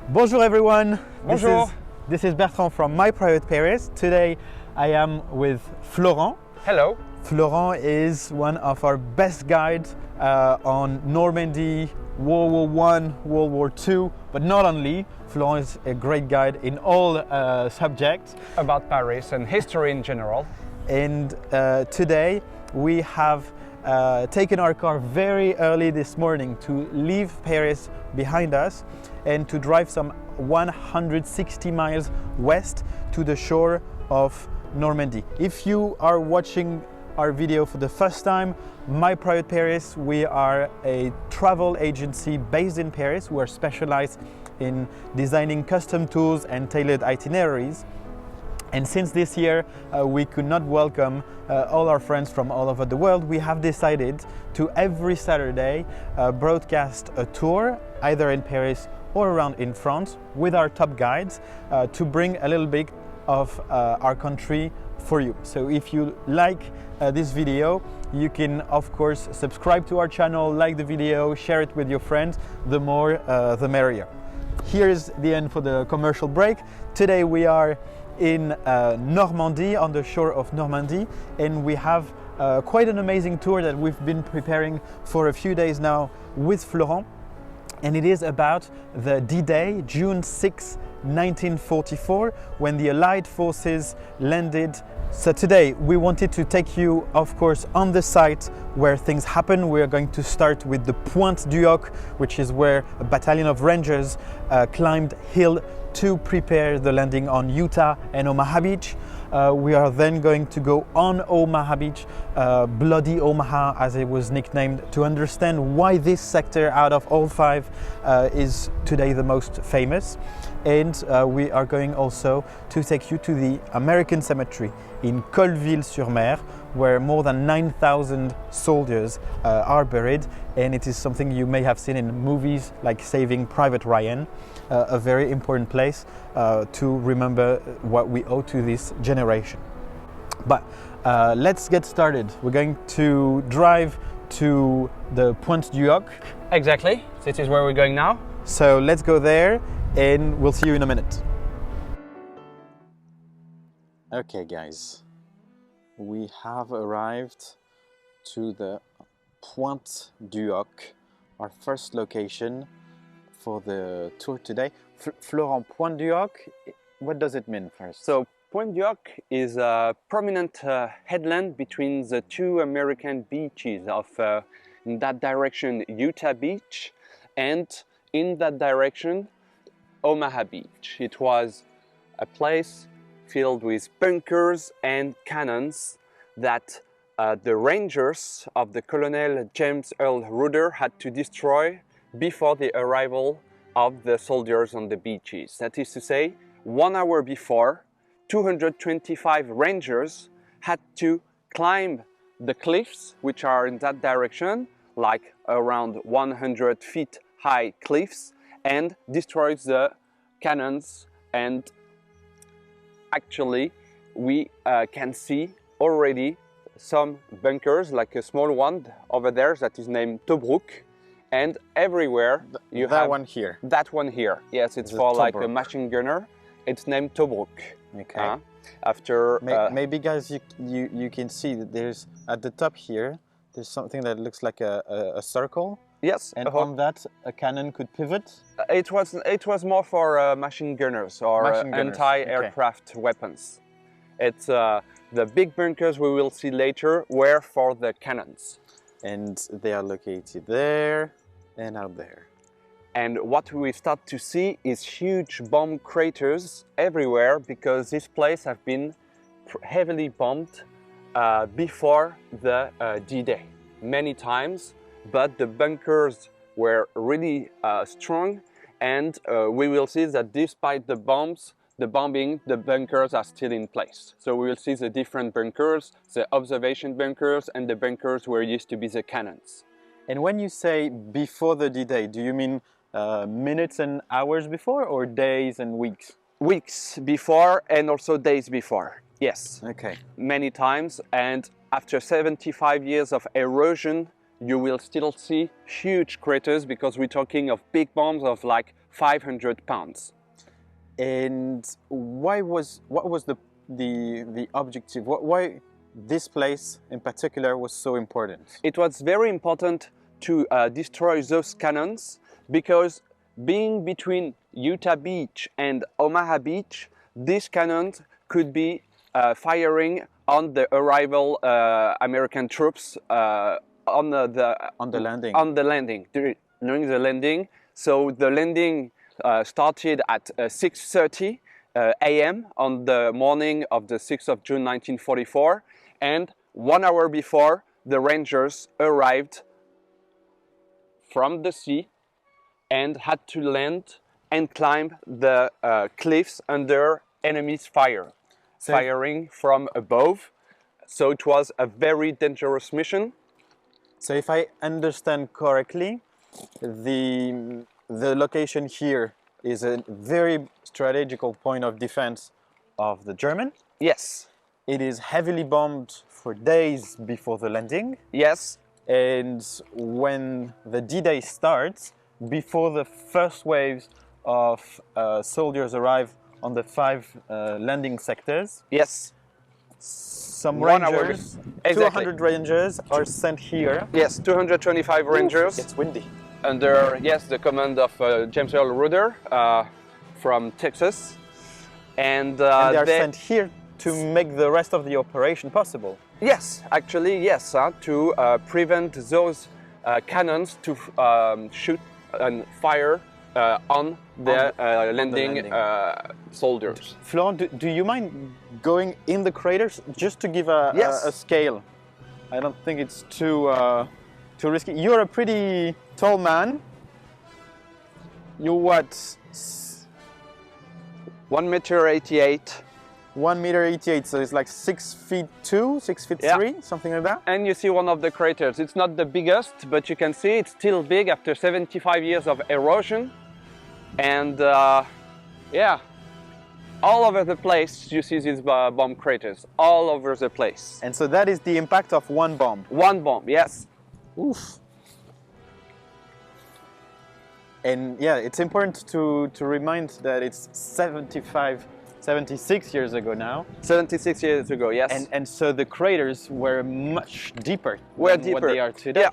Bonjour everyone. Bonjour. This is Bertrand from My Private Paris. Today I am with Florent. Hello. Florent is one of our best guides on Normandy, World War I, World War II, but not only. Florent is a great guide in all subjects. About Paris and history in general. And today we have taken our car very early this morning to leave Paris behind us and to drive some 160 miles west to the shore of Normandy. If you are watching our video for the first time, My Private Paris, we are a travel agency based in Paris. We are specialized in designing custom tours and tailored itineraries. And since this year we could not welcome all our friends from all over the world, we have decided to every Saturday broadcast a tour either in Paris or around in France with our top guides to bring a little bit of our country for you. So if you like this video, you can of course subscribe to our channel, like the video, share it with your friends. The more the merrier. Here's the end for the commercial break. Today we are in Normandy, on the shore of Normandy, and we have quite an amazing tour that we've been preparing for a few days now with Florent, and it is about the D-Day, June 6, 1944, when the Allied forces landed. So today we wanted to take you, of course, on the site where things happen. We are going to start with the Pointe du Hoc, which is where a battalion of rangers climbed hill to prepare the landing on Utah and Omaha Beach. We are then going to go on Omaha Beach, Bloody Omaha as it was nicknamed, to understand why this sector out of all five is today the most famous. And we are going also to take you to the American Cemetery in Colleville-sur-Mer, where more than 9,000 soldiers are buried, and it is something you may have seen in movies like Saving Private Ryan, a very important place to remember what we owe to this generation. But let's get started. We're going to drive to the Pointe du Hoc. Exactly. This is where we're going now. So let's go there and we'll see you in a minute. Okay guys, we have arrived to the Pointe du Hoc, our first location for the tour today. Florent, Pointe du Hoc, what does it mean first? So Pointe du Hoc is a prominent headland between the two American beaches of, in that direction, Utah Beach, and in that direction, Omaha Beach. It was a place filled with bunkers and cannons that the rangers of the Colonel James Earl Rudder had to destroy before the arrival of the soldiers on the beaches. That is to say, 1 hour before, 225 rangers had to climb the cliffs, which are in that direction, like around 100 feet high cliffs, and destroy the cannons. And actually we can see already some bunkers, like a small one over there that is named Tobruk, and everywhere you have one here. That one here, yes, it's for like a machine gunner. It's named Tobruk. Okay. After maybe guys, you can see that there's at the top here there's something that looks like a circle. Yes, and on that a cannon could pivot. It was more for machine gunners or anti-aircraft weapons. It's the big bunkers we will see later were for the cannons, and they are located there and out there. And what we start to see is huge bomb craters everywhere, because this place has been heavily bombed before the D-Day many times. But the bunkers were really strong, and we will see that despite the bombing, the bunkers are still in place. So we will see the different bunkers, the observation bunkers, and the bunkers where used to be the cannons. And when you say before the D-Day, do you mean minutes and hours before, or days and weeks? Weeks before, and also days before, yes. Okay. Many times, and after 75 years of erosion, you will still see huge craters, because we're talking of big bombs of like 500 pounds. And what was the objective? Why this place in particular was so important? It was very important to destroy those cannons because being between Utah Beach and Omaha Beach, these cannons could be firing on the arrival American troops on the landing. On the landing, during the landing. So the landing started at 6:30 a.m. on the morning of the 6th of June 1944, and 1 hour before, the Rangers arrived from the sea and had to land and climb the cliffs under enemy's fire, firing from above. So it was a very dangerous mission. So if I understand correctly, the location here is a very strategical point of defense of the German. Yes. It is heavily bombed for days before the landing. Yes. And when the D-Day starts, before the first waves of soldiers arrive on the 5 landing sectors, yes, some 1 hour. rangers, Exactly. 200 rangers are sent here. Yes, 225 rangers. It's windy. Under, yes, the command of James Earl Rudder from Texas. And they are sent here to make the rest of the operation possible. Yes, actually, yes, to prevent those cannons to shoot and fire on the landing soldiers. Florent, do you mind going in the craters just to give Yes. a scale? I don't think it's too risky. You're a pretty tall man. You're what? 1.88 m. 1.88 m, so it's like 6'2", 6'3", something like that. And you see one of the craters. It's not the biggest, but you can see it's still big after 75 years of erosion. And yeah, all over the place you see these bomb craters, all over the place. And so that is the impact of one bomb. One bomb, yes. Oof. And yeah, it's important to remind that it's 76 years ago now. 76 years ago, yes. And so the craters were much deeper than what they are today. Yeah.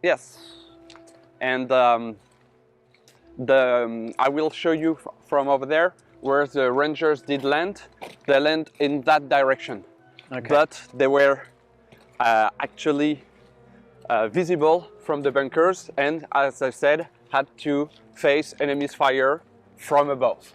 Yes. And I will show you from over there where the Rangers did land. They land in that direction. Okay. But they were actually visible from the bunkers, and as I said, had to face enemy's fire from above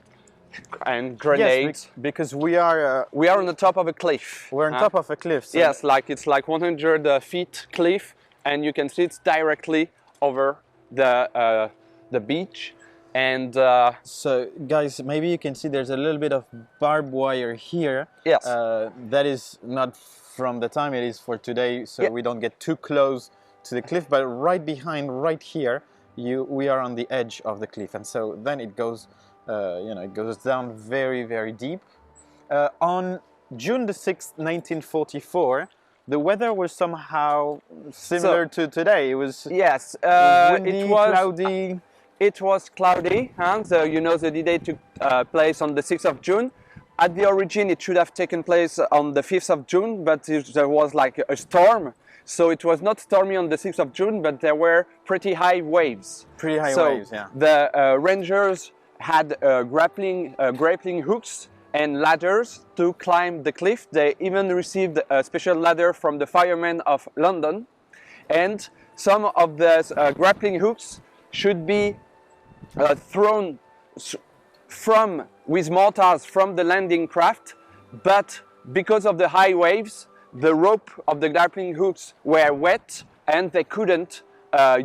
and grenades. Yes, because we are on the top of a cliff. We're on top of a cliff. So yes, it's like 100 feet cliff, and you can see it's directly over the beach. And so guys, maybe you can see there's a little bit of barbed wire here. Yes. That is not from the time, it is for today, so we don't get too close to the cliff. But right behind, right here, we are on the edge of the cliff, and so then it goes, it goes down very, very deep. On June the 6th, 1944, the weather was somehow similar to today. It was windy, cloudy. It was cloudy, so you know the D-Day took place on the 6th of June. At the origin, it should have taken place on the 5th of June, but there was like a storm. So it was not stormy on the 6th of June, but there were pretty high waves. Pretty high waves, yeah. The Rangers had grappling hooks and ladders to climb the cliff. They even received a special ladder from the firemen of London. And some of the grappling hooks should be thrown with mortars from the landing craft, but because of the high waves, the rope of the grappling hooks were wet and they couldn't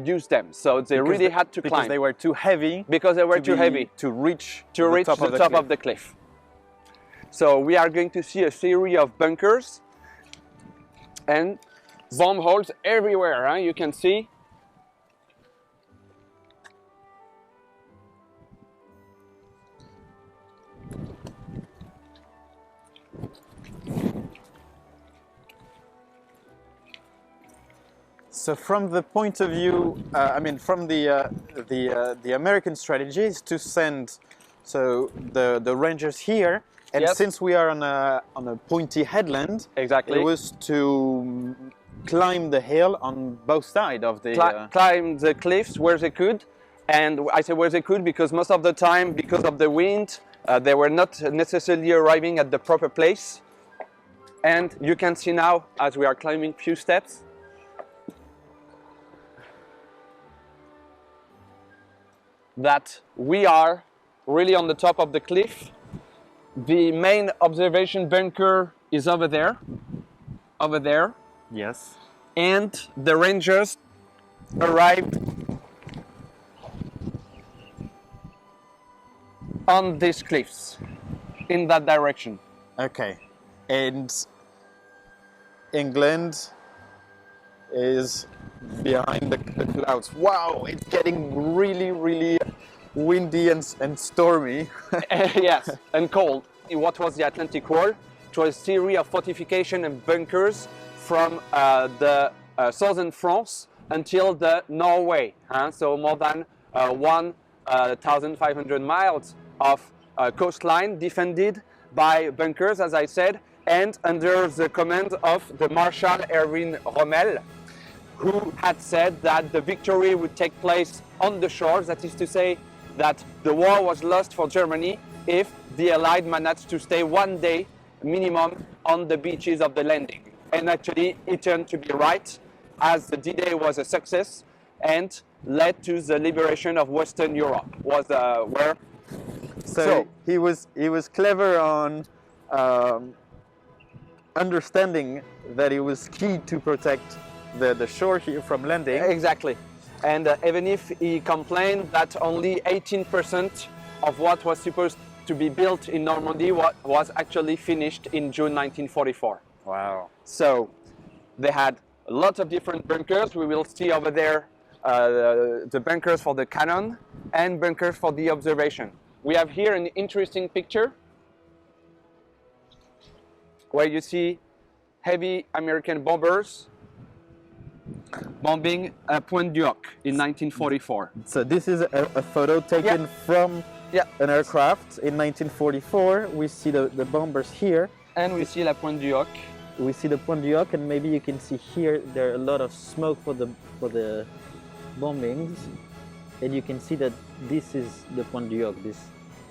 use them. So they really had to climb. Because they were too heavy. Because they were too heavy. To reach the top of the cliff. So we are going to see a series of bunkers and bomb holes everywhere, you can see. So So from the point of view, I mean, from the American strategy is to send the rangers here, and Yes. since we are on a pointy headland, Exactly. it was to climb the hill on both sides of the. Climb the cliffs where they could, and I say where they could because most of the time, because of the wind, they were not necessarily arriving at the proper place. And you can see now, as we are climbing few steps, that we are really on the top of the cliff. The main observation bunker is over there, Yes. and the rangers arrived on these cliffs in that direction. Okay, and England is behind the clouds. Wow, it's getting really, really windy and stormy. Yes, and cold. What was the Atlantic Wall? It was a series of fortification and bunkers from the southern France until the Norway. So more than 1,500 miles of coastline defended by bunkers, as I said, and under the command of the Marshal Erwin Rommel, who had said that the victory would take place on the shores. That is to say, that the war was lost for Germany if the Allied managed to stay one day minimum on the beaches of the landing. And actually, it turned to be right, as the D-Day was a success and led to the liberation of Western Europe. So he was clever on understanding that it was key to protect the shore here from landing. Exactly. And even if he complained that only 18% of what was supposed to be built in Normandy was actually finished in June 1944. Wow. So they had a lot of different bunkers. We will see over there the bunkers for the cannon and bunkers for the observation. We have here an interesting picture where you see heavy American bombers bombing Pointe du Hoc in 1944. So this is a photo taken from an aircraft in 1944. We see the bombers here. And we see la Pointe du Hoc. We see the Pointe du Hoc, and maybe you can see here there are a lot of smoke for the bombings, and you can see that this is the Pointe du Hoc, this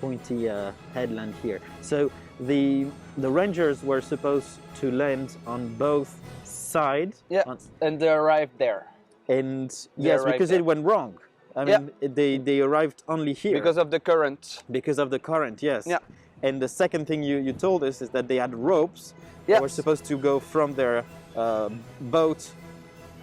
pointy headland here. So the Rangers were supposed to land on both sides. Yeah, and they arrived there. And yes, because it went wrong. I mean, they arrived only here. Because of the current. Because of the current, yes. Yeah. And the second thing you told us is that they had ropes that were supposed to go from their boat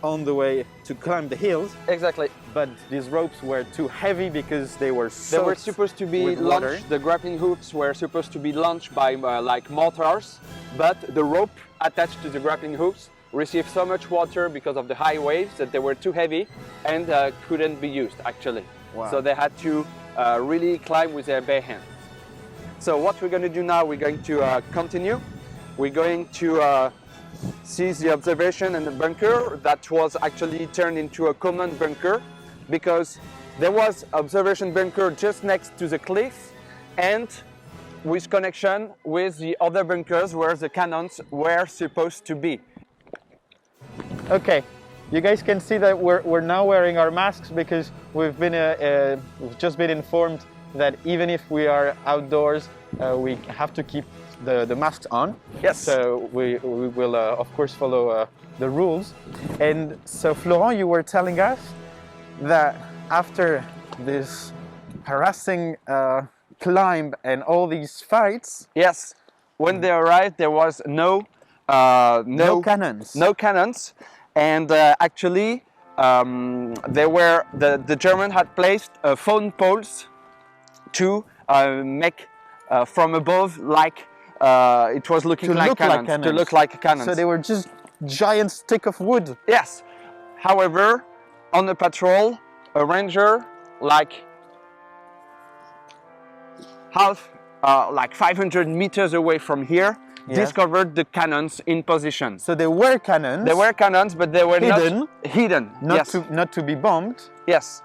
on the way to climb the hills. Exactly. But these ropes were too heavy because they were soaked. They were supposed to be launched, the grappling hooks were supposed to be launched by like mortars, but the rope attached to the grappling hooks received so much water because of the high waves that they were too heavy and couldn't be used actually. Wow. So they had to really climb with their bare hands. So what we're going to do now, we're going to continue. We're going to see the observation and the bunker that was actually turned into a common bunker because there was observation bunker just next to the cliff and with connection with the other bunkers where the cannons were supposed to be. Okay, you guys can see that we're now wearing our masks because we've just been informed that even if we are outdoors, we have to keep the masks on. Yes. So we will of course follow the rules. And so Florent, you were telling us that after this harassing climb and all these fights. Yes. When they arrived, there was no cannons. No cannons. And actually, the German had placed phone poles to make from above like it was looking like cannons, to look like cannons. So they were just giant stick of wood. Yes. However, on the patrol, a ranger like 500 meters away from here Yes. discovered the cannons in position. So they were cannons. They were cannons, but they were hidden. not hidden. Yes. Not to be bombed. Yes.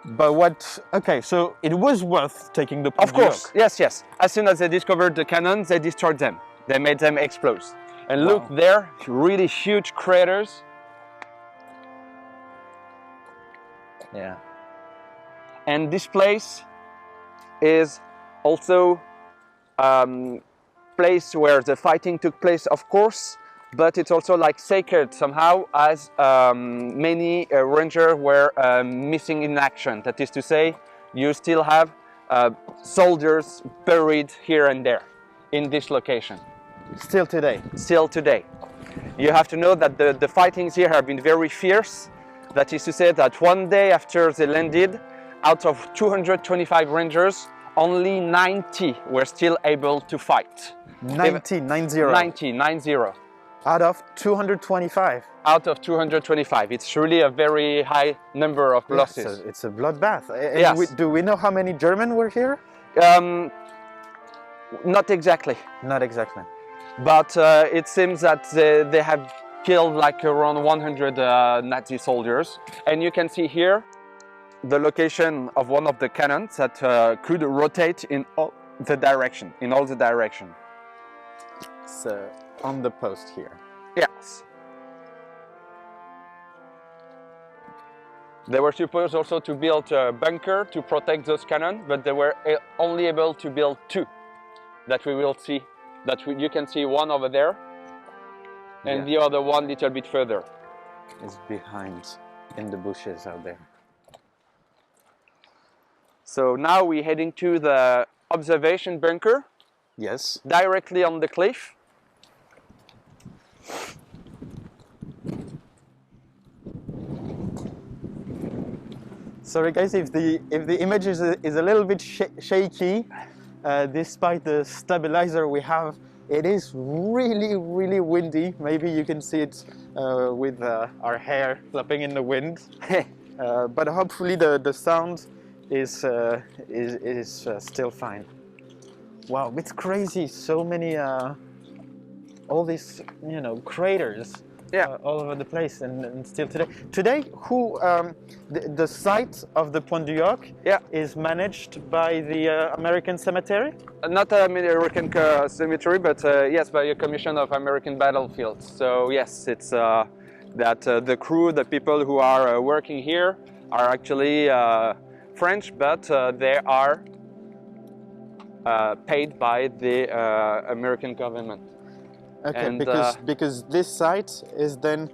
But what? Okay, so it was worth taking the Pointe Of du course. Hoc. Yes, yes. As soon as they discovered the cannons, they destroyed them. They made them explode. And Wow. look there, really huge craters. Yeah. And this place is also place where the fighting took place, of course, but it's also like sacred somehow, as many rangers were missing in action. That is to say, you still have soldiers buried here and there in this location. Still today. Still today. You have to know that the fightings here have been very fierce. That is to say that one day after they landed, out of 225 rangers, only 90 were still able to fight. 90. 90. Out of 225. Out of 225. It's really a very high number of losses. Yeah, it's a bloodbath. And Yes. do we know how many German were here? Not exactly. Not exactly. But it seems that they have killed like around 100 Nazi soldiers. And you can see here the location of one of the cannons that could rotate in all the direction. So on the post here. Yes. They were supposed also to build a bunker to protect those cannons, but they were only able to build 2 that we will see. You can see one over there and the other one a little bit further. Is behind in the bushes out there. So now we're heading to the observation bunker. Yes. Directly on the cliff. Sorry guys, if the image is a little bit shaky, despite the stabilizer we have, it is really windy. Maybe you can see it with our hair flapping in the wind. But hopefully the sound is still fine. Wow, it's crazy. So many, all these, craters. Yeah. All over the place, and still today. Today, the site of the Pointe du Hoc is managed by the American Cemetery? Not American Cemetery, but yes, by a commission of American battlefields. So yes, it's that the crew, the people who are working here are actually French, but they are paid by the American government. Okay, and, because this site is then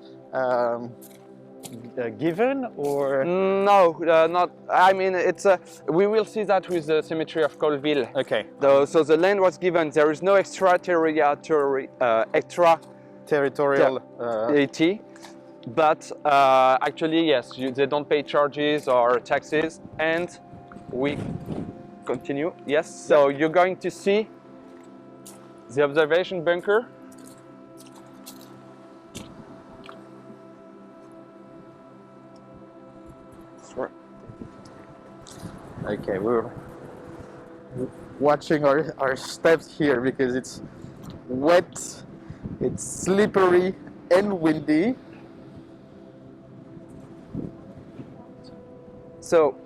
given, or no, not. I mean, it's we will see that with the cemetery of Colleville. okay. So the land was given. There is no extraterritorial but actually, yes, they don't pay charges or taxes, and we continue. Yes. So you're going to see the observation bunker. Okay, we're watching our steps here because it's wet, it's slippery and windy. So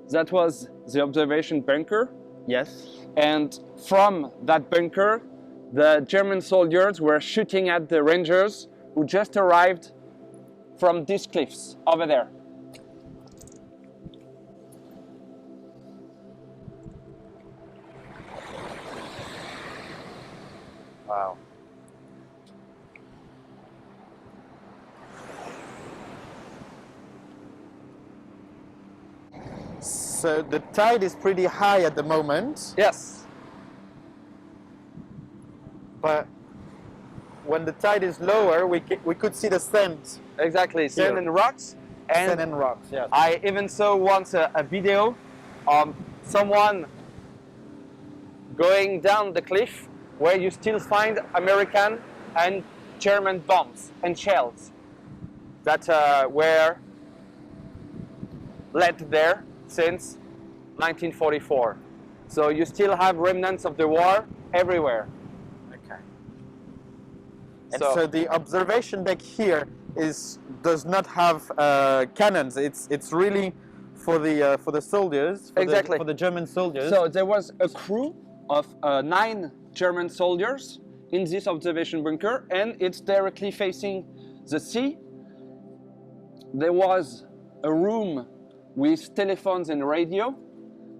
that was the observation bunker. Yes. And from that bunker, the German soldiers were shooting at the Rangers who just arrived from these cliffs over there. Wow. So the tide is pretty high at the moment. Yes. But when the tide is lower, we could see the sand. Exactly, sand Here. and rocks. And Sand and rocks, yes. I even saw once a video of someone going down the cliff where you still find American and German bombs and shells that were left there since 1944. So you still have remnants of the war everywhere. Okay. And so the observation deck here does not have cannons. It's really for the soldiers. Exactly. For the German soldiers. So there was a crew of 9 German soldiers in this observation bunker, and it's directly facing the sea. There was a room with telephones and radio.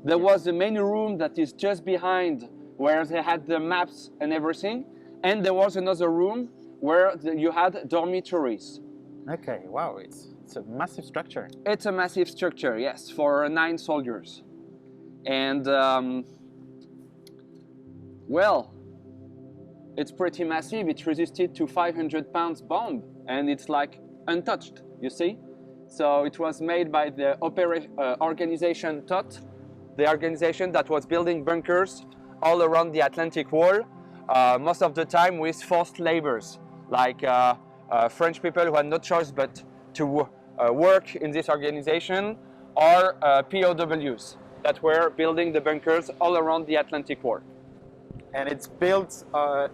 There was the main room that is just behind, where they had the maps and everything. And there was another room where you had dormitories. Okay, wow, it's a massive structure. It's a massive structure, yes, for 9 soldiers. And, well, it's pretty massive. It resisted to 500 pounds bomb, and it's like untouched, you see? So it was made by the organization TOT, the organization that was building bunkers all around the Atlantic Wall, most of the time with forced labors, like French people who had no choice but to work in this organization, or POWs that were building the bunkers all around the Atlantic Wall. And it's built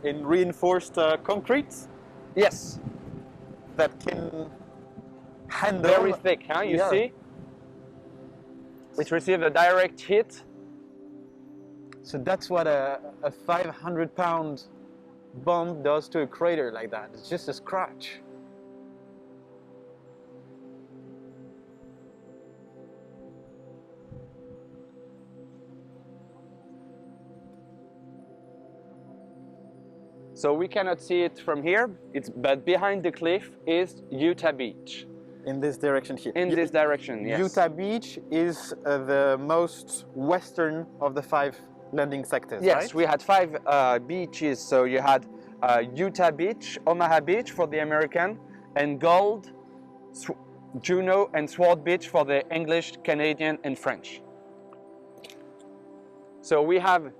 in reinforced concrete? Yes. That can handle... Very thick, huh? You see? It received a direct hit. So that's what a 500-pound bomb does to a crater like that. It's just a scratch. So we cannot see it from here, but behind the cliff is Utah Beach. In this direction here. In this direction, yes. Utah Beach is the most western of the 5 landing sectors, yes, right? We had 5 beaches. So you had Utah Beach, Omaha Beach for the American, and Gold, Juno, and Sword Beach for the English, Canadian, and French. So we have...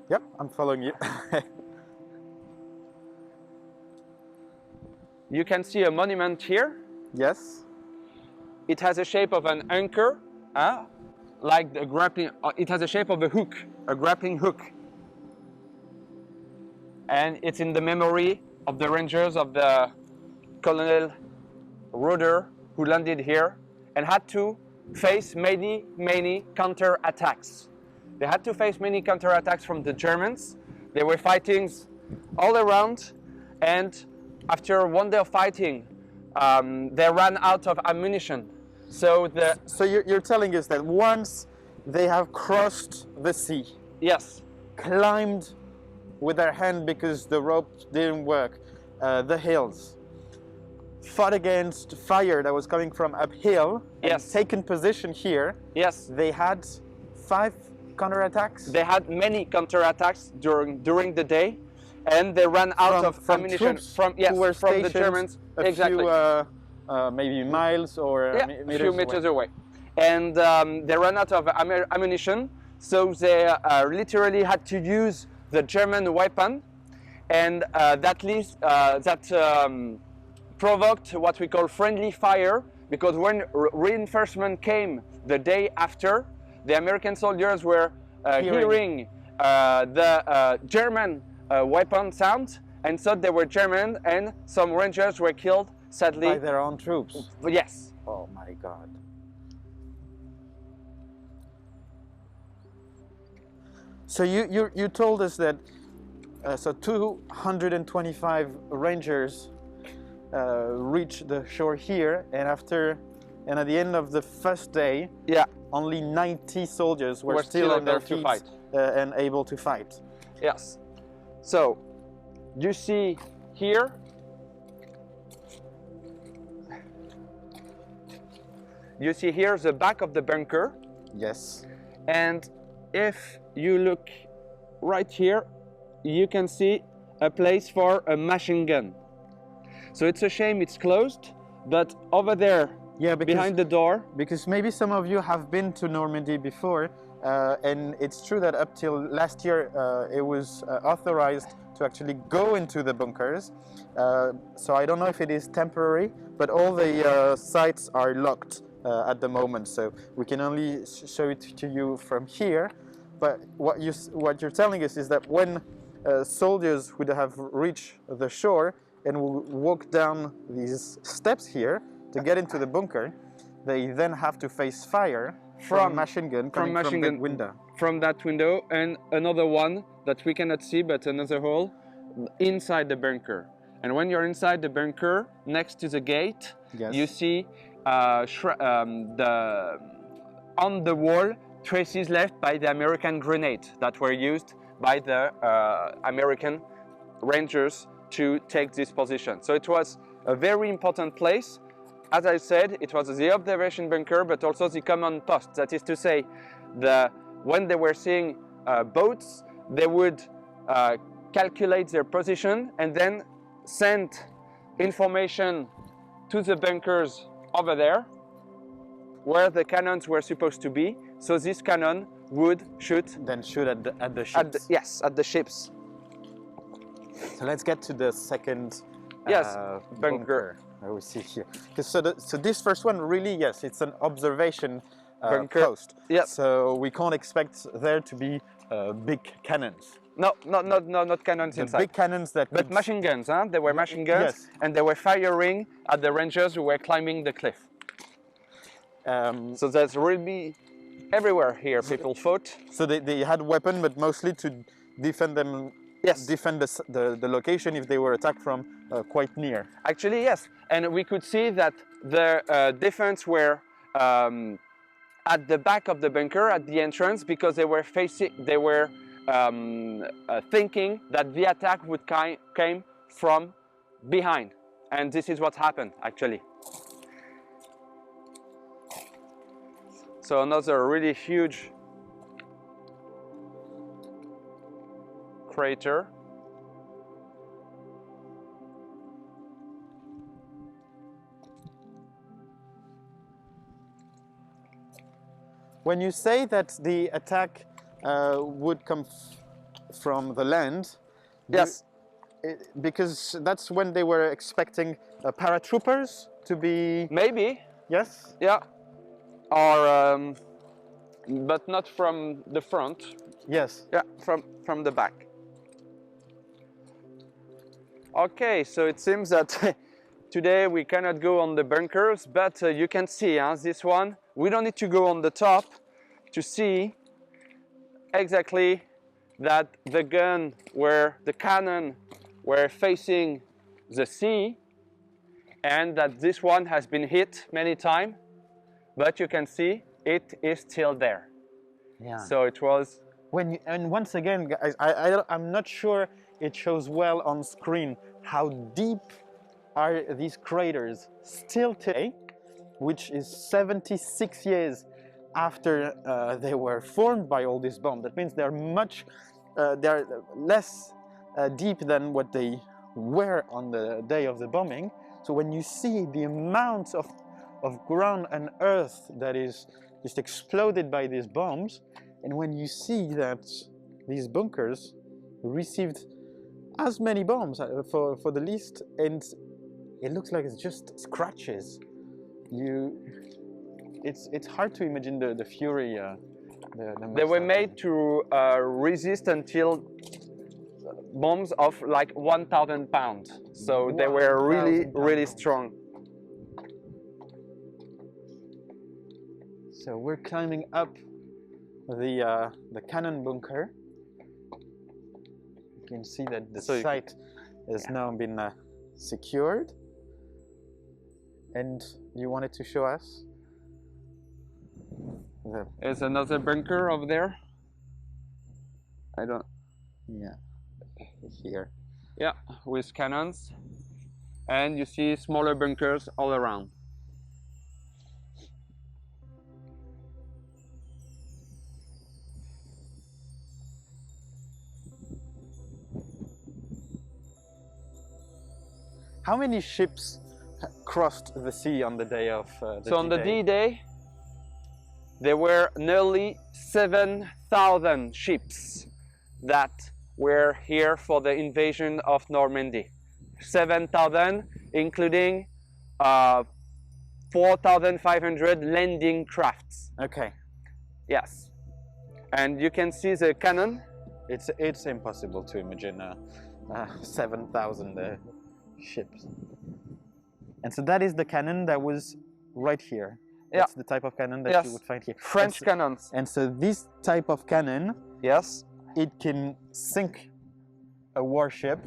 Yep, I'm following you. You can see a monument here. Yes. It has a shape of an anchor, like the grappling. It has a shape of a hook, a grappling hook. And it's in the memory of the Rangers of the Colonel Roder, who landed here and had to face many counter-attacks. They had to face many counter-attacks from the Germans. They were fighting all around, and after one day of fighting, they ran out of ammunition. So you're telling us that once they have crossed the sea, yes, climbed with their hand because the rope didn't work, the hills, fought against fire that was coming from uphill, yes, and taken position here, yes, they had 5 counterattacks? They had many counterattacks during the day, and they ran out of ammunition from the Germans. Exactly. Maybe miles or a few meters away. And they ran out of ammunition, so they literally had to use the German weapon, and that provoked what we call friendly fire, because when reinforcement came the day after, the American soldiers were hearing the German weapon sound, and thought they were German, and some Rangers were killed, sadly. By their own troops? Yes. Oh my God. So you told us that so 225 Rangers reached the shore here, and at the end of the first day, only 90 soldiers were still on their feet and able to fight. Yes. So you see here, the back of the bunker. Yes. And if you look right here, you can see a place for a machine gun. So it's a shame it's closed, but over there, behind the door. Because maybe some of you have been to Normandy before. and it's true that up till last year it was authorized to actually go into the bunkers. So I don't know if it is temporary, but all the sites are locked at the moment, so we can only show it to you from here. But what you're telling us is that when soldiers would have reached the shore and will walk down these steps here to get into the bunker, they then have to face fire from a machine gun coming from the window. From that window, and another one that we cannot see, but another hole inside the bunker. And when you're inside the bunker, next to the gate, Yes. you see on the wall traces left by the American grenade that were used by the American Rangers to take this position. So it was a very important place. As I said, it was the observation bunker, but also the command post. That is to say, when they were seeing boats, they would calculate their position and then send information to the bunkers over there, where the cannons were supposed to be. So this cannon would shoot. Then shoot at the ships. Yes, at the ships. So let's get to the second bunker. We see here. So this first one really, yes, it's an observation bunker post. Yep. So we can't expect there to be big cannons. No, not cannons The inside. big cannons that. But machine guns, huh? They were machine guns, Yes. and they were firing at the Rangers who were climbing the cliff. So there's really everywhere here people fought. So they had weapons, but mostly to defend them. Yes. Defend the location if they were attacked from quite near. Actually, yes. And we could see that the defense were at the back of the bunker, at the entrance, because they were thinking that the attack would came from behind. And this is what happened, actually. So another really huge crater. When you say that the attack would come from the land, Yes. because that's when they were expecting paratroopers to be. Maybe. Yes. Yeah. Or, but not from the front. Yes. Yeah, from the back. Okay, so it seems that today we cannot go on the bunkers, but you can see this one. We don't need to go on the top to see exactly that the cannon were facing the sea, and that this one has been hit many times, but you can see it is still there. Yeah. So it was. And once again, guys, I'm not sure it shows well on screen how deep are these craters still today, which is 76 years after they were formed by all this bomb. That means they're less deep than what they were on the day of the bombing. So when you see the amount of ground and earth that is just exploded by these bombs, and when you see that these bunkers received as many bombs for the least, and it looks like it's just scratches. It's hard to imagine the fury. They were made to resist until bombs of like 1,000 pounds. So they were really strong. So we're climbing up the cannon bunker. You can see that the site has now been secured. And you wanted to show us? There's another bunker over there. Yeah, here. Yeah, with cannons. And you see smaller bunkers all around. How many ships crossed the sea on the day of the So on the D-Day? D-Day, there were nearly 7,000 ships that were here for the invasion of Normandy. 7,000, including 4,500 landing crafts. Okay. Yes. And you can see the cannon. It's impossible to imagine 7,000 ships. And so that is the cannon that was right here. That's the type of cannon that you would find here. French cannons. And so this type of cannon, yes, it can sink a warship.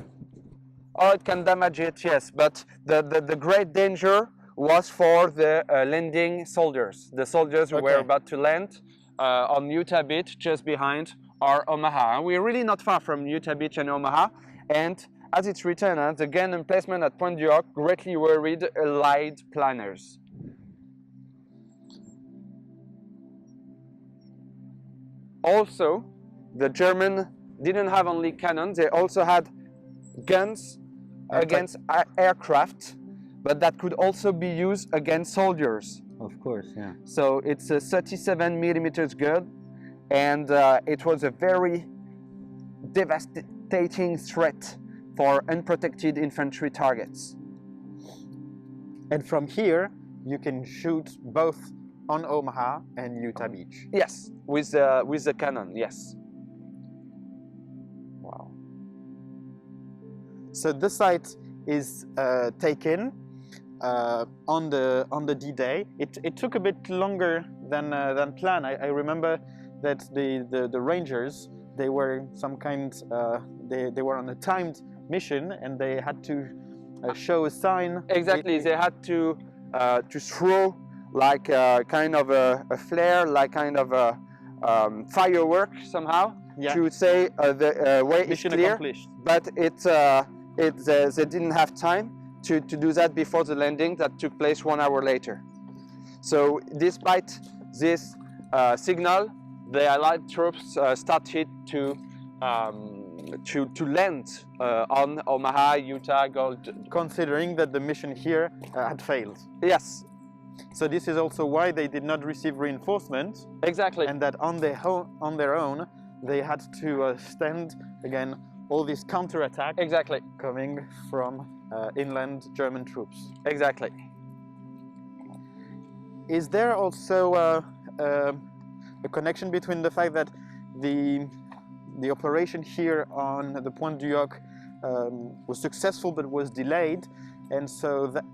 Oh, it can damage it, yes. But the great danger was for the landing soldiers. The soldiers who were about to land on Utah Beach, just behind our Omaha. We're really not far from Utah Beach and Omaha. And as it's written, the gun emplacement at Pointe du Hoc greatly worried Allied planners. Also, the Germans didn't have only cannons, they also had guns against aircraft, but that could also be used against soldiers. Of course, yeah. So it's a 37 millimeters gun, and it was a very devastating threat for unprotected infantry targets. And from here, you can shoot both on Omaha and Utah Beach. Yes, with the cannon, yes. Wow. So the site is taken on the D-Day. It took a bit longer than planned. I remember that the Rangers, they were some kind, they were on a timed mission, and they had to show a sign. Exactly, they had to throw like kind of a flare, like kind of a firework somehow, to say the way is clear. Accomplished. But they didn't have time to do that before the landing that took place 1 hour later. So despite this signal, the Allied troops started to land on Omaha, Utah, Gold. Considering that the mission here had failed. Yes. So this is also why they did not receive reinforcement. Exactly. And that on their own, they had to stand again all this counterattack. Exactly. Coming from inland German troops. Exactly. Is there also a connection between the fact that the operation here on the Pointe du Hoc was successful but was delayed, and so that,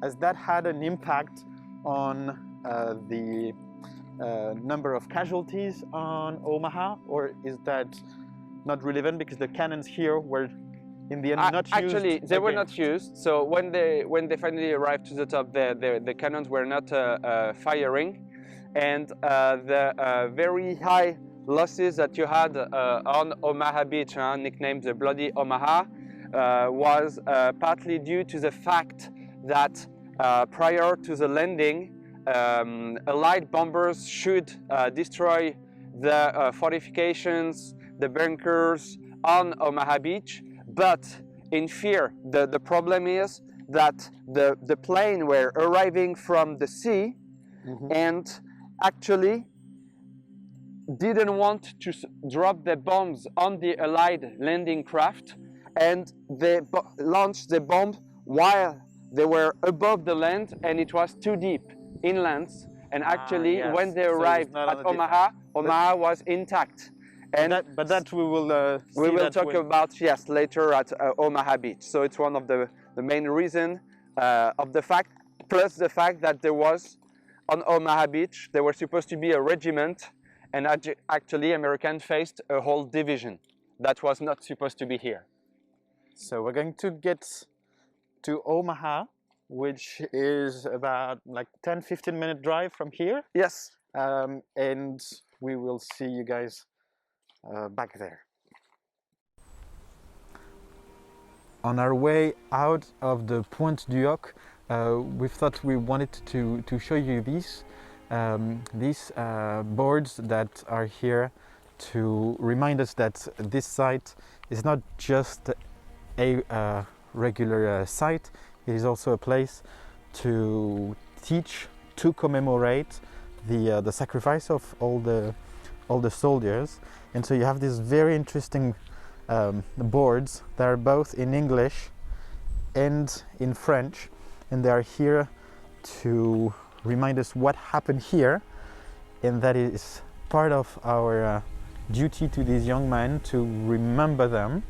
as that had an impact on the number of casualties on Omaha, or is that not relevant because the cannons here were in the end not used? Actually, they were not used. So when they finally arrived to the top, the cannons were not firing, and the very high losses that you had on Omaha Beach, nicknamed the Bloody Omaha, was partly due to the fact that prior to the landing, Allied bombers should destroy the fortifications, the bunkers on Omaha Beach, but in fear, the problem is that the plane were arriving from the sea, and actually didn't want to drop the bombs on the Allied landing craft, and they launched the bomb while they were above the land, and it was too deep inland, and actually when they arrived at Omaha, Omaha was intact. And but that we will talk about later at Omaha Beach. So it's one of the main reason of the fact, plus the fact that there was on Omaha Beach there was supposed to be a regiment, and actually Americans faced a whole division that was not supposed to be here. So we're going to get to Omaha, which is about like 10-15 minute drive from here. Yes. And we will see you guys back there. On our way out of the Pointe du Hoc, we thought we wanted to show you these boards that are here to remind us that this site is not just a regular site, it is also a place to teach, to commemorate the sacrifice of all the soldiers. And so you have these very interesting boards that are both in English and in French, and they are here to remind us what happened here, and that is part of our duty to these young men, to remember them,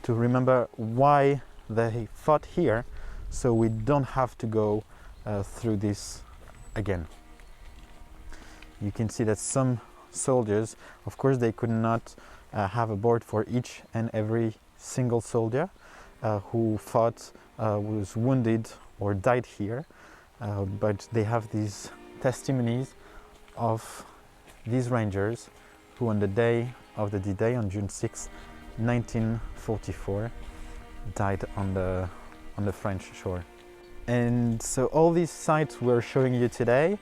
to remember why they fought here, so we don't have to go through this again. You can see that some soldiers, of course they could not have a board for each and every single soldier who fought, was wounded or died here, but they have these testimonies of these rangers who on the day of the D-Day, on June 6, 1944, died on the French shore. And so all these sites we're showing you today,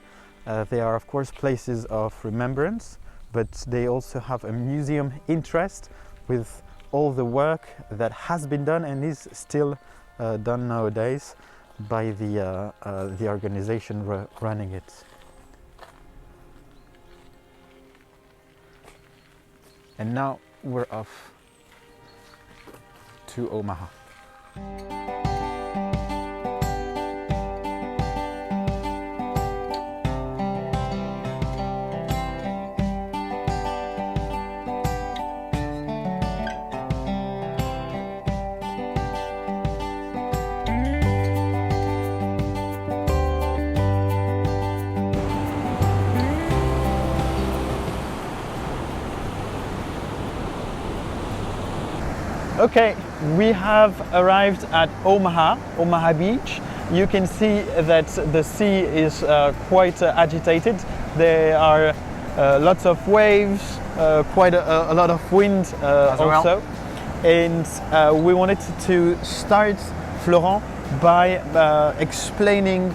they are of course places of remembrance, but they also have a museum interest with all the work that has been done and is still done nowadays by the organization running it. And now we're off to Omaha. Okay, we have arrived at Omaha Beach. You can see that the sea is quite agitated. There are lots of waves, quite a lot of wind also. And we wanted to start, Florent, by explaining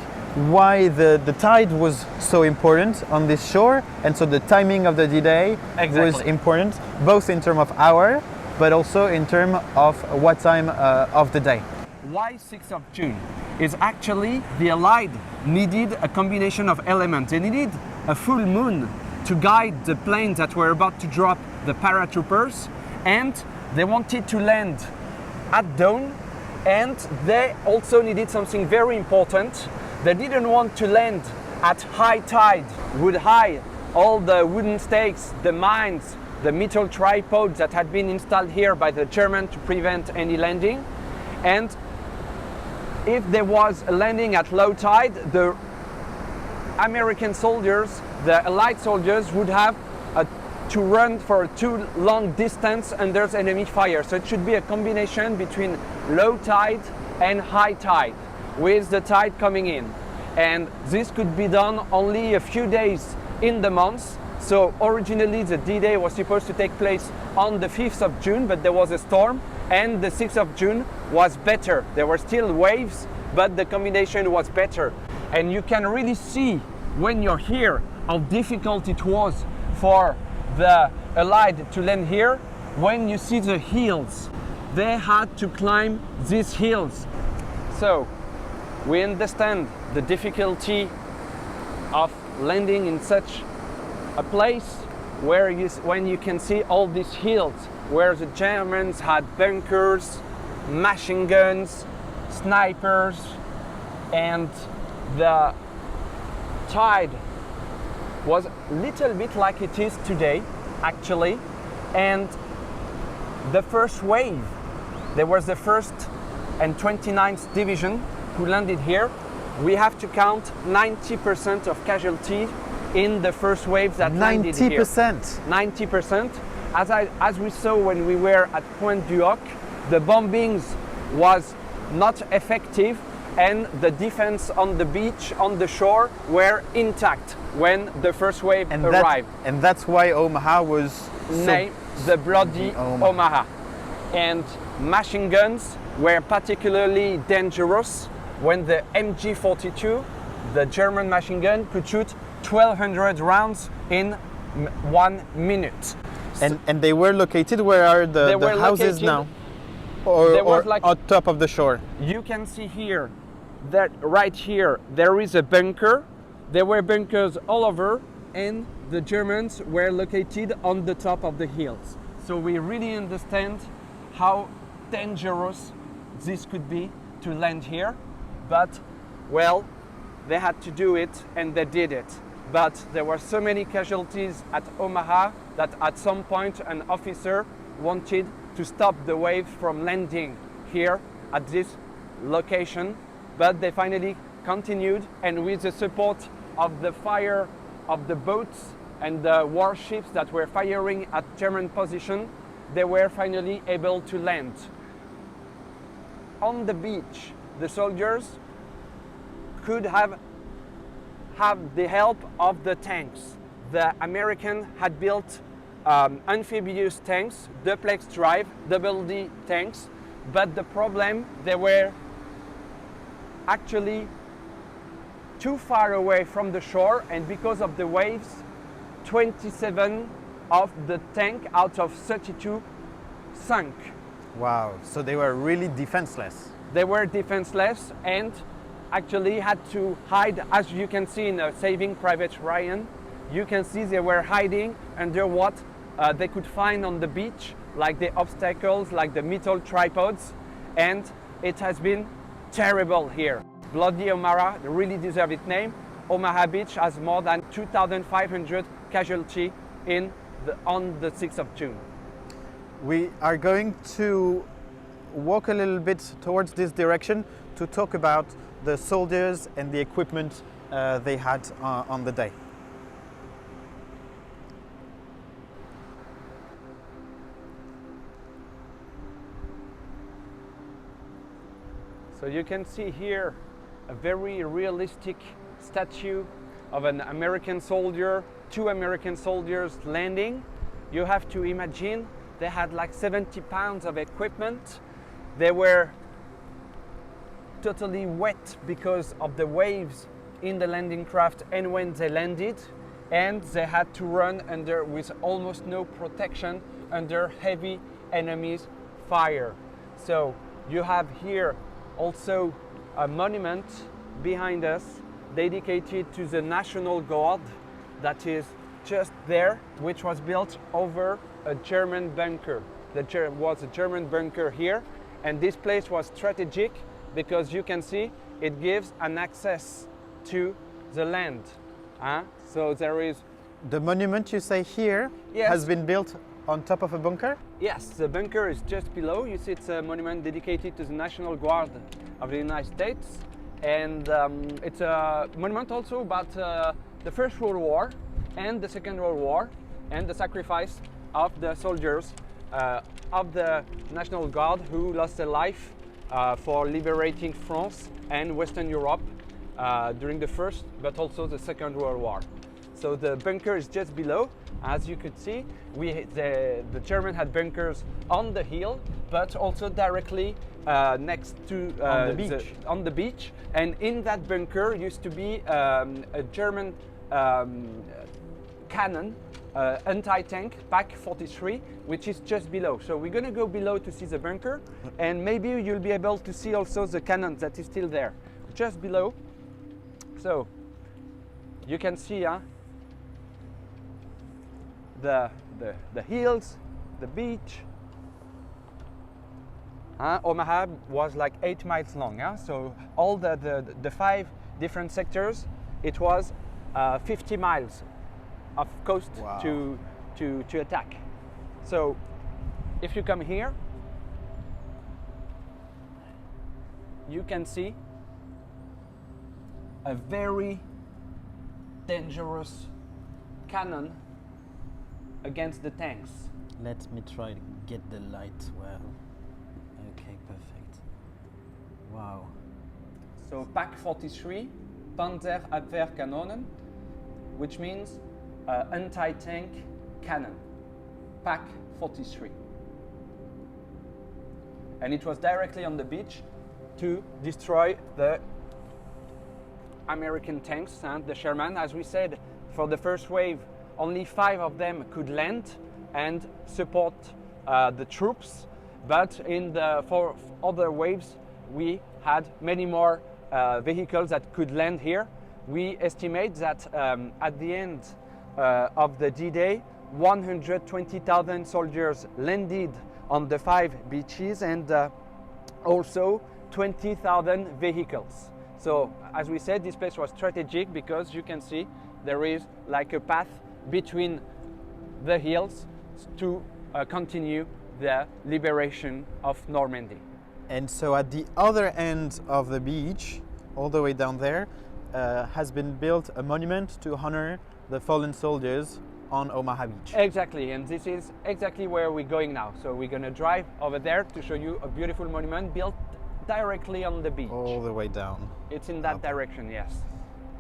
why the tide was so important on this shore, and so the timing of the D-Day was important, both in terms of hour, but also in terms of what time of the day. Why 6th of June? Is actually the Allied needed a combination of elements. They needed a full moon to guide the planes that were about to drop the paratroopers, and they wanted to land at dawn, and they also needed something very important. They didn't want to land at high tide, would hide all the wooden stakes, the mines, the metal tripods that had been installed here by the Germans to prevent any landing. And if there was a landing at low tide, the American soldiers, the Allied soldiers, would have to run for a too long distance under enemy fire. So it should be a combination between low tide and high tide, with the tide coming in. And this could be done only a few days in the month. So originally the D-Day was supposed to take place on the 5th of June, but there was a storm, and the 6th of June was better. There were still waves, but the combination was better. And you can really see when you're here how difficult it was for the Allied to land here. When you see the hills, they had to climb these hills. So we understand the difficulty of landing in such a place where when you can see all these hills where the Germans had bunkers, machine guns, snipers, and the tide was a little bit like it is today actually. And the first wave, there was the 1st and 29th Division who landed here. We have to count 90% of casualties in the first wave that landed here. 90%. As we saw when we were at Pointe du Hoc, the bombings was not effective, and the defense on the beach, on the shore, were intact when the first wave arrived. And that's why Omaha was named the Bloody Omaha. And machine guns were particularly dangerous when the MG42, the German machine gun, could shoot 1,200 rounds in 1 minute. And they were located, where are the houses now? Or like, on top of the shore? You can see here that right here there is a bunker. There were bunkers all over, and the Germans were located on the top of the hills. So we really understand how dangerous this could be to land here. But, well, they had to do it, and they did it. But there were so many casualties at Omaha that at some point an officer wanted to stop the wave from landing here at this location, but they finally continued, and with the support of the fire of the boats and the warships that were firing at German position, they were finally able to land. On the beach, the soldiers could have the help of the tanks. The American had built amphibious tanks, duplex drive, double D tanks, but the problem, they were actually too far away from the shore, and because of the waves, 27 of the tank out of 32 sunk. Wow, so they were really defenseless. They were defenseless and actually had to hide, as you can see in Saving Private Ryan. You can see they were hiding under what they could find on the beach, like the obstacles, like the metal tripods, and it has been terrible here. Bloody Omaha really deserves its name. Omaha Beach has more than 2,500 casualties on the 6th of June. We are going to walk a little bit towards this direction to talk about the soldiers and the equipment they had on the day. So you can see here a very realistic statue of an American soldier, 2 American soldiers landing. You have to imagine they had like 70 pounds of equipment. They were totally wet because of the waves in the landing craft and when they landed, and they had to run under with almost no protection under heavy enemy's fire. So you have here also a monument behind us dedicated to the National Guard that is just there, which was built over a German bunker. There was a German bunker here, and this place was strategic because you can see it gives an access to the land. So there is... The monument you say here has been built on top of a bunker? Yes, the bunker is just below. You see it's a monument dedicated to the National Guard of the United States. And it's a monument also about the First World War and the Second World War and the sacrifice of the soldiers of the National Guard who lost their life for liberating France and Western Europe during the First but also the Second World War. So the bunker is just below. As you could see, the German had bunkers on the hill, but also directly next to on the beach. And in that bunker used to be a German cannon, anti-tank, Pak 43, which is just below. So we're going to go below to see the bunker, and maybe you'll be able to see also the cannon that is still there, just below. So you can see the hills, the beach. Omaha was like 8 miles long, so all the 5 different sectors, it was 50 miles of coast to attack. So if you come here, you can see a very dangerous cannon against the tanks. Let me try to get the light well. Okay, perfect. Wow. So Pak 43, Panzerabwehrkanonen, which means anti-tank cannon. Pak 43. And it was directly on the beach to destroy the American tanks and the Sherman. As we said, for the first wave, only 5 of them could land and support the troops, but in the 4 other waves we had many more vehicles that could land here. we estimate that at the end of the D-Day, 120,000 soldiers landed on the 5 beaches and also 20,000 vehicles. So as we said, this place was strategic because you can see there is like a path between the hills to continue the liberation of Normandy. And so at the other end of the beach, all the way down there, has been built a monument to honor the fallen soldiers on Omaha Beach. Exactly, and this is exactly where we're going now. So we're gonna drive over there to show you a beautiful monument built directly on the beach. All the way down. It's in that direction, yes.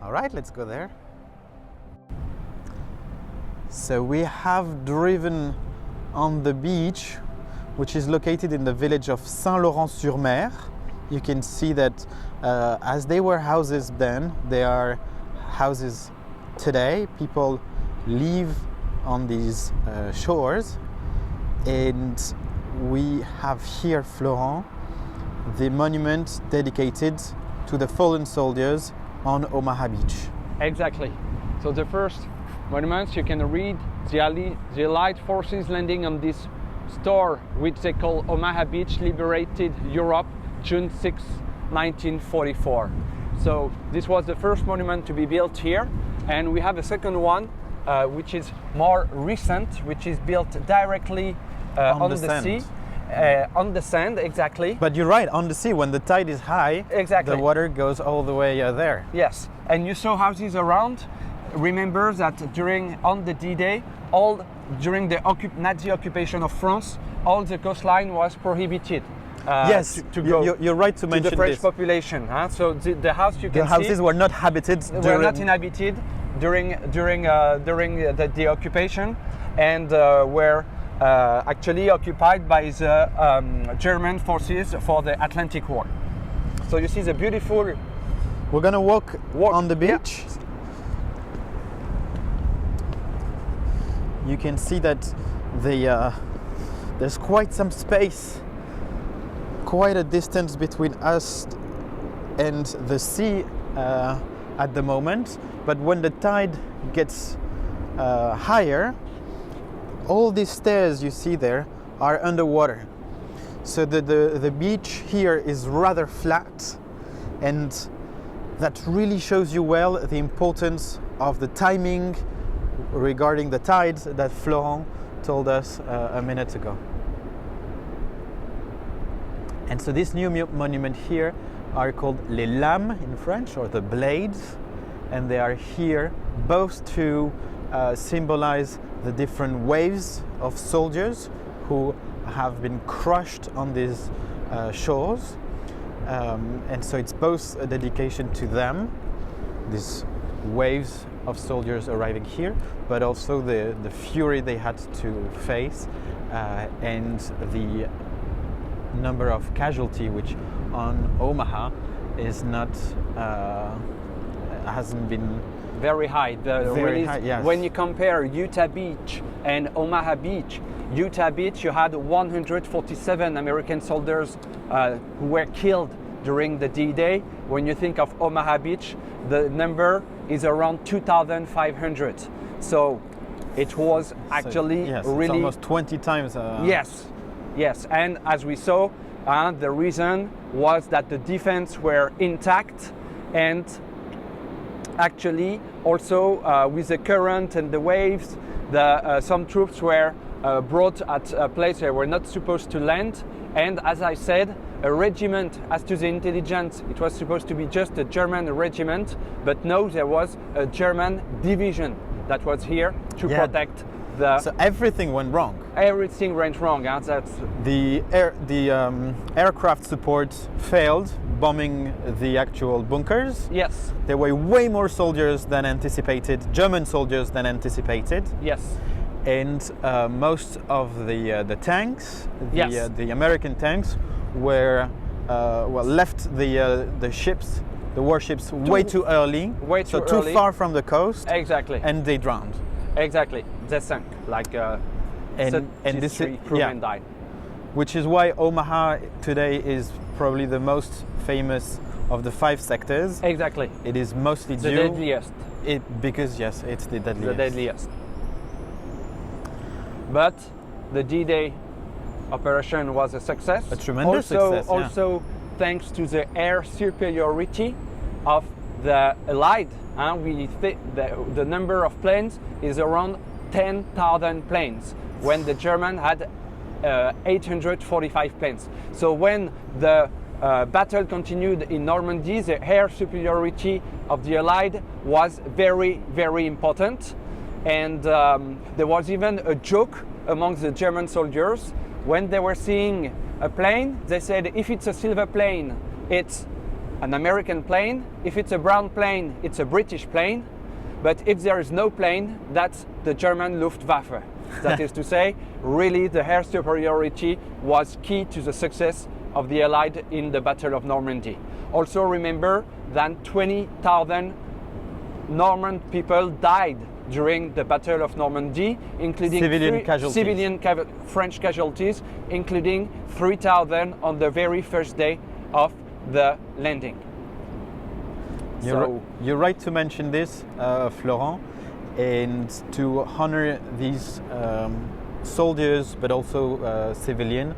All right, let's go there. So we have driven on the beach, which is located in the village of Saint-Laurent-sur-Mer. You can see that as they were houses then, they are houses today. People live on these shores. And we have here, Florent, the monument dedicated to the fallen soldiers on Omaha Beach. Exactly. So the first monuments, you can read the Allied forces landing on this store, which they call Omaha Beach, liberated Europe, June 6, 1944. So this was the first monument to be built here. And we have a second one, which is more recent, which is built directly on the sea. On the sand, exactly. But you're right, on the sea, when the tide is high, exactly, the water goes all the way there. Yes, and you saw houses around. Remember that on the D-Day, during the Nazi occupation of France, all the coastline was prohibited. Yes, to go. You're right to mention the French this. population. So the house you can see. The houses were not habited. Were not inhabited during the occupation, and were actually occupied by the German forces for the Atlantic War. So you see the beautiful. We're gonna walk on the beach. Yeah. You can see that there's quite some space, quite a distance between us and the sea at the moment. But when the tide gets higher, all these stairs you see there are underwater. So the beach here is rather flat, and that really shows you well the importance of the timing regarding the tides that Florent told us a minute ago. And so this new monument here are called les lames in French, or the blades, and they are here both to symbolize the different waves of soldiers who have been crushed on these shores. And so it's both a dedication to them, these waves of soldiers arriving here, but also the fury they had to face and the number of casualty, which on Omaha is not hasn't been very high. Very high, yes. When you compare Utah Beach and Omaha Beach, Utah Beach you had 147 American soldiers who were killed during the D-Day. When you think of Omaha Beach, the number is around 2,500. So it was actually yes, really it's almost 20 times. Yes, and as we saw, the reason was that the defense were intact, and actually also with the current and the waves, some troops were brought at a place they were not supposed to land. And as I said, a regiment, as to the intelligence, it was supposed to be just a German regiment, but no, there was a German division that was here to protect the... So everything went wrong. Everything went wrong. That's the aircraft support failed, bombing the actual bunkers. Yes. There were way more soldiers than anticipated, German soldiers than anticipated. Yes. And most of the tanks, yes, the American tanks, were left the ships, the warships, way too early. Way too early. Too far from the coast. Exactly. And they drowned. Exactly. They sank like and this is crewmen died. Which is why Omaha today is probably the most famous of the 5 sectors. Exactly. It is mostly The due deadliest. because yes, it's the deadliest. The deadliest. But the D-Day operation was a success. A tremendous success. Yeah. Also, thanks to the air superiority of the Allied. We think the number of planes is around 10,000 planes, when the German had 845 planes. So when the battle continued in Normandy, the air superiority of the Allied was very, very important. And there was even a joke among the German soldiers. When they were seeing a plane, they said, if it's a silver plane, it's an American plane. If it's a brown plane, it's a British plane. But if there is no plane, that's the German Luftwaffe. That is to say, really the air superiority was key to the success of the Allied in the Battle of Normandy. Also remember that 20,000 Norman people died during the Battle of Normandy, including French casualties, including 3,000 on the very first day of the landing. You're right to mention this, Florent, and to honor these soldiers, but also civilian.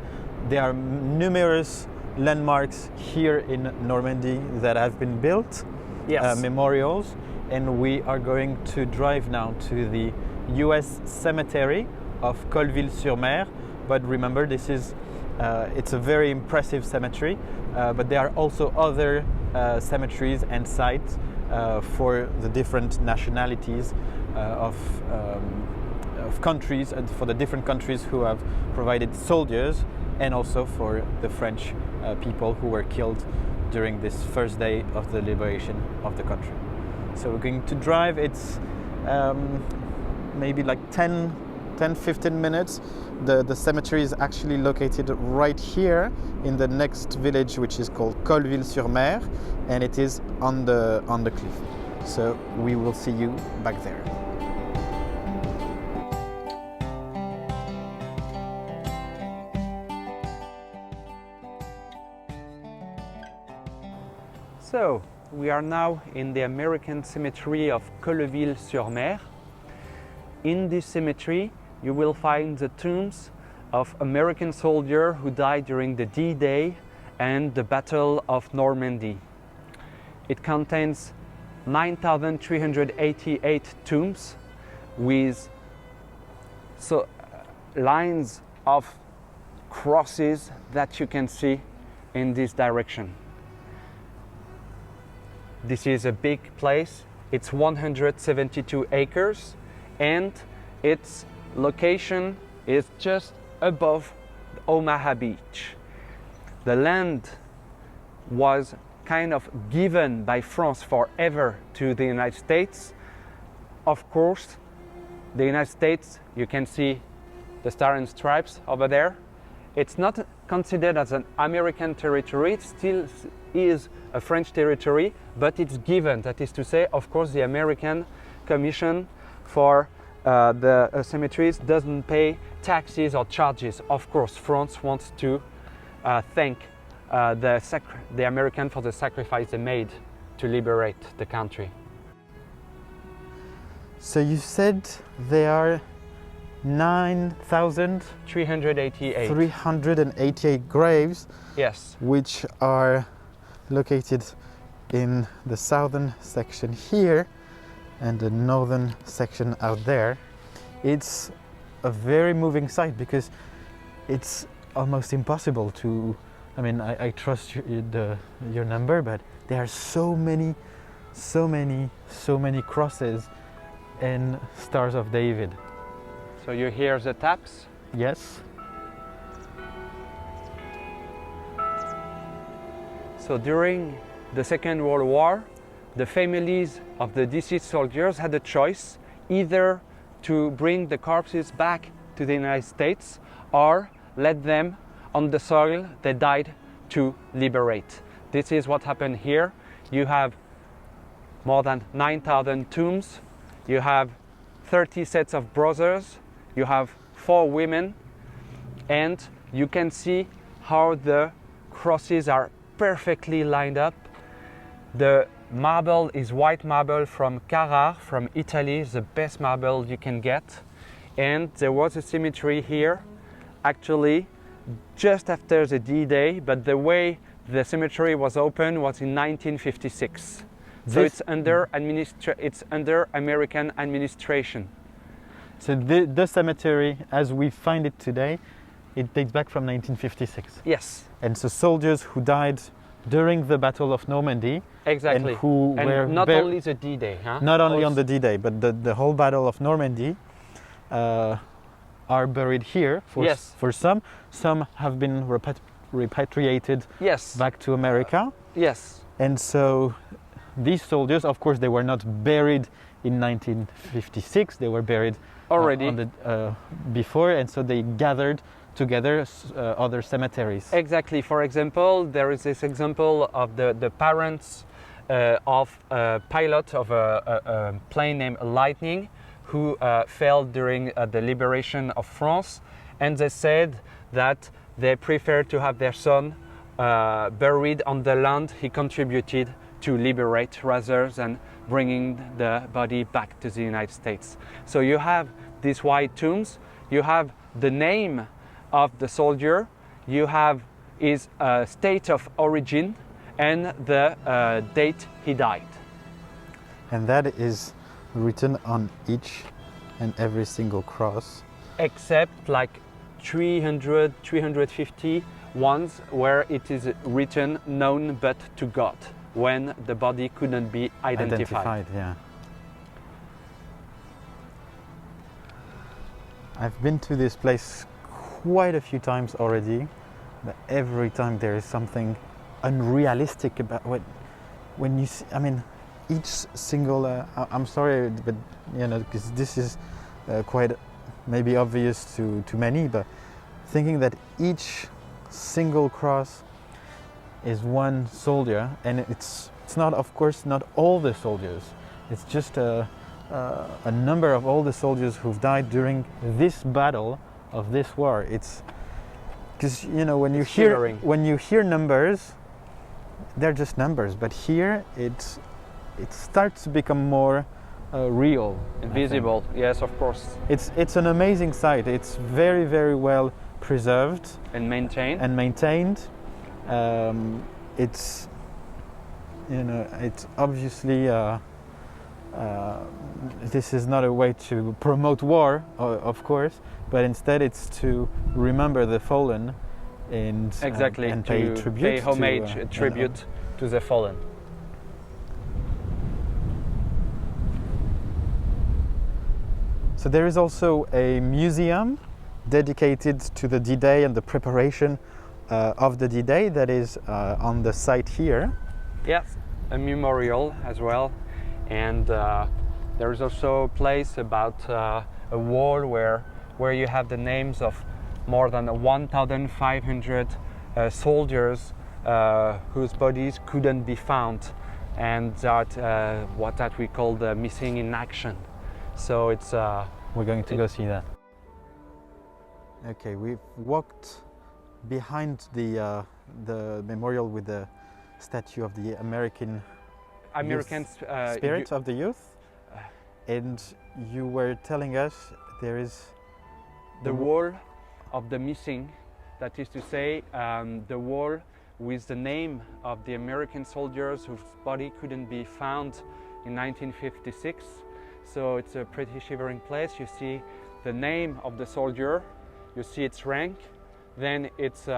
There are numerous landmarks here in Normandy that have been built, yes. Memorials, and we are going to drive now to the US Cemetery of Colleville-sur-Mer. But remember, this is it's a very impressive cemetery, but there are also other cemeteries and sites for the different nationalities of countries, and for the different countries who have provided soldiers, and also for the French people who were killed during this first day of the liberation of the country. So we're going to drive. It's maybe like 10-15 minutes. The cemetery is actually located right here in the next village, which is called Colleville-sur-Mer, and it is on the cliff. So we will see you back there. So we are now in the American Cemetery of Colleville-sur-Mer. In this cemetery, you will find the tombs of American soldiers who died during the D-Day and the Battle of Normandy. It contains 9,388 tombs with lines of crosses that you can see in this direction. This is a big place. It's 172 acres, and its location is just above Omaha Beach. The land was kind of given by France forever to the United States. Of course, the United States, you can see the Star and Stripes over there. It's not considered as an American territory, it still is a French territory, but it's given. That is to say, of course, the American Commission for the cemeteries doesn't pay taxes or charges. Of course, France wants to thank the American for the sacrifice they made to liberate the country. So you said there are 9,388 graves, yes, which are located in the southern section here and the northern section out there. It's a very moving sight because it's almost impossible to, I mean, I trust your number, but there are so many crosses and Stars of David. So you hear the taps? Yes. So during the Second World War, the families of the deceased soldiers had a choice, either to bring the corpses back to the United States or let them on the soil they died to liberate. This is what happened here. You have more than 9,000 tombs, you have 30 sets of brothers, you have 4 women, and you can see how the crosses are perfectly lined up. The marble is white marble from Carrare, from Italy, the best marble you can get. And there was a cemetery here, actually, just after the D-Day, but the way the cemetery was opened was in 1956. So it's under American administration. So the cemetery, as we find it today, it dates back from 1956. Yes. And so soldiers who died during the Battle of Normandy, exactly, and who were not only the D-Day, huh? Not only on the D-Day, but the whole Battle of Normandy are buried here. For some have been repatriated back to America. Yes. And so these soldiers, of course, they were not buried in 1956. They were buried already before, and so they gathered together other cemeteries. Exactly. For example, there is this example of the parents of a pilot of a plane named Lightning who fell during the liberation of France, and they said that they preferred to have their son buried on the land he contributed to liberate rather than bringing the body back to the United States. So you have these white tombs, you have the name of the soldier, you have his state of origin and the date he died. And that is written on each and every single cross. Except like 300, 350 ones where it is written known but to God, when the body couldn't be identified. Yeah. I've been to this place quite a few times already, but every time there is something unrealistic about when you see, I mean, each single, I'm sorry, but you know, because this is quite maybe obvious to many, but thinking that each single cross is one soldier, and it's not, of course, not all the soldiers. It's just a number of all the soldiers who've died during this battle of this war. It's because, you know, when you hear numbers, they're just numbers, but here it starts to become more real and visible. Yes, of course. It's an amazing site. It's very, very well preserved and maintained. It's, you know, it's obviously this is not a way to promote war, of course, but instead it's to remember the fallen and and pay tribute, pay homage, tribute to the fallen. So there is also a museum dedicated to the D-Day and the preparation of the D-Day that is on the site here. Yes, a memorial as well, and there is also a place about a wall where you have the names of more than 1,500 soldiers whose bodies couldn't be found, and that what we call the missing in action. So it's we're going to go see that. Okay, we've walked behind the memorial with the statue of the American spirit of the youth, and you were telling us there is the wall of the missing, that is to say, the wall with the name of the American soldiers whose body couldn't be found in 1956. So it's a pretty shivering place. You see the name of the soldier, you see its rank, then its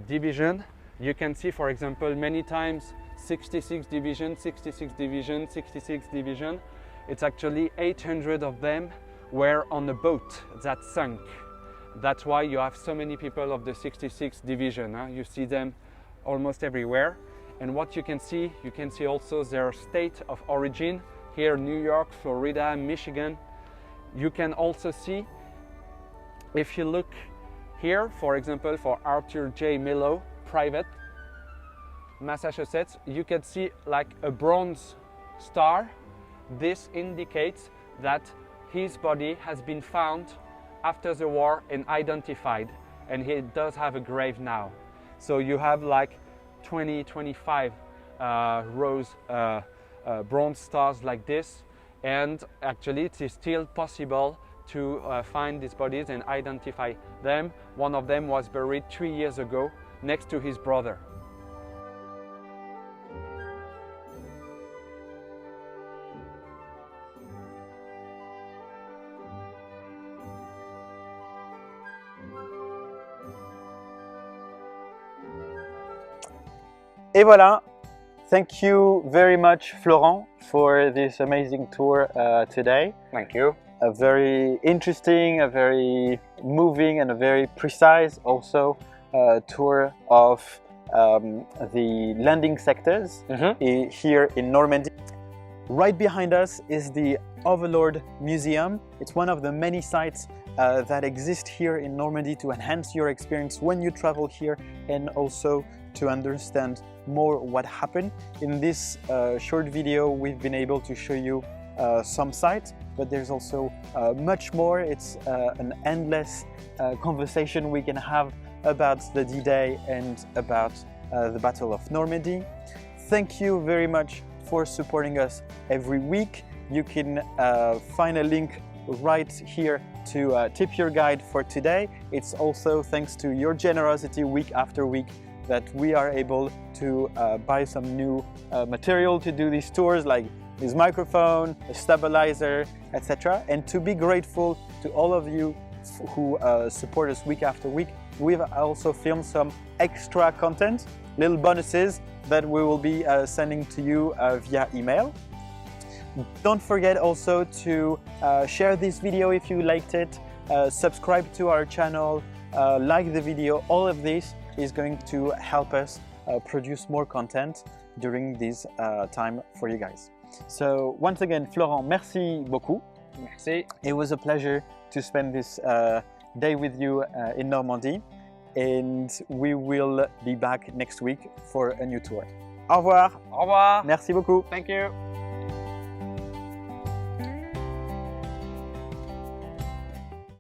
division. You can see, for example, many times 66 division, 66 division, 66 division. It's actually 800 of them were on a boat that sunk. That's why you have so many people of the 66 division. You see them almost everywhere. And what you can see also their state of origin. Here, New York, Florida, Michigan. You can also see, if you look here, for example, for Arthur J. Mello, Private, Massachusetts, you can see like a bronze star. This indicates that his body has been found after the war and identified, and he does have a grave now. So you have like 20, 25 rose bronze stars like this, and actually it is still possible to find these bodies and identify them. One of them was buried 3 years ago next to his brother. Et voilà! Thank you very much, Florent, for this amazing tour today. Thank you. A very interesting, a very moving and a very precise also tour of the landing sectors here in Normandy. Right behind us is the Overlord Museum. It's one of the many sites that exist here in Normandy to enhance your experience when you travel here and also to understand more what happened. In this short video we've been able to show you some sites, but there's also much more. It's an endless conversation we can have about the D-Day and about the Battle of Normandy. Thank you very much for supporting us every week. You can find a link right here to tip your guide for today. It's also thanks to your generosity week after week that we are able to buy some new material to do these tours, like this microphone, a stabilizer, etc. And to be grateful to all of you who support us week after week, we've also filmed some extra content, little bonuses that we will be sending to you via email. Don't forget also to share this video if you liked it, subscribe to our channel, like the video. All of this is going to help us produce more content during this time for you guys. So once again, Florent, merci beaucoup. Merci. It was a pleasure to spend this day with you in Normandy, and we will be back next week for a new tour. Au revoir. Au revoir. Merci beaucoup. Thank you.